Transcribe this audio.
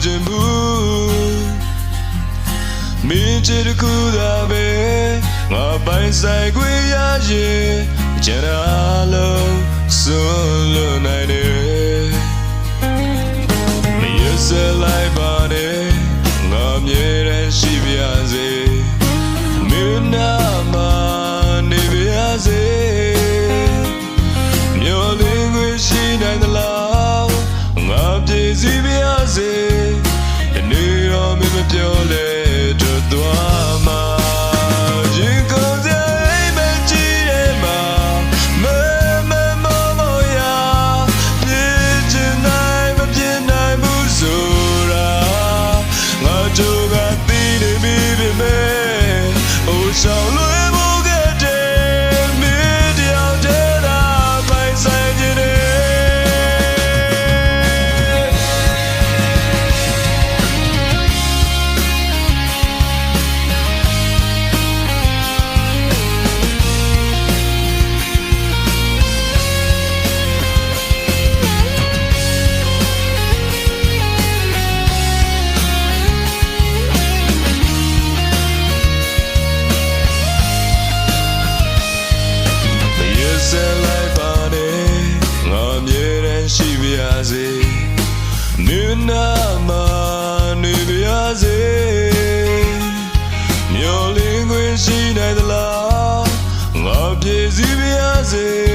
ခြင်းဘူးမင်းချစ်တခုသာပဲငါပိုင်ဆိုင်ခွင့်ရရင်ကျန်တာလုံးစွန့်လွတ်နိုင်တယ်မရစလိုက်ပါနဲ့ငါမြဲတမ်းရှိပါစေမင်းနာမနေပါစေမျောလင်းခွင့်ရှိနိုင်သလားငါပြည့်စည်ပါစေဒီနေ့တော့မင်းမပြောလဲထွက်သွားမှာရင်ကုန်စရာအိမ်မကြည့်ရမှာမရပြည့်ချင်နိုင်မပြည့်နိုင်ဘူးဆိုတာငါတို့ကသိနေပြီပဲအိုးဆောင်လွယ်ဖို့ကတဲ့မင်းတယောက်တည်းသာပိုင်ဆိုင်ခြင်းနဲ့ဆက်လိုက်ပါနဲ့ငါမြဲတမ်းရှိပါစေမင်းနာမနေပါစေမျောလင်းခွင့်ရှိနိုင်သလားငါပြည့်စည်ပါစေ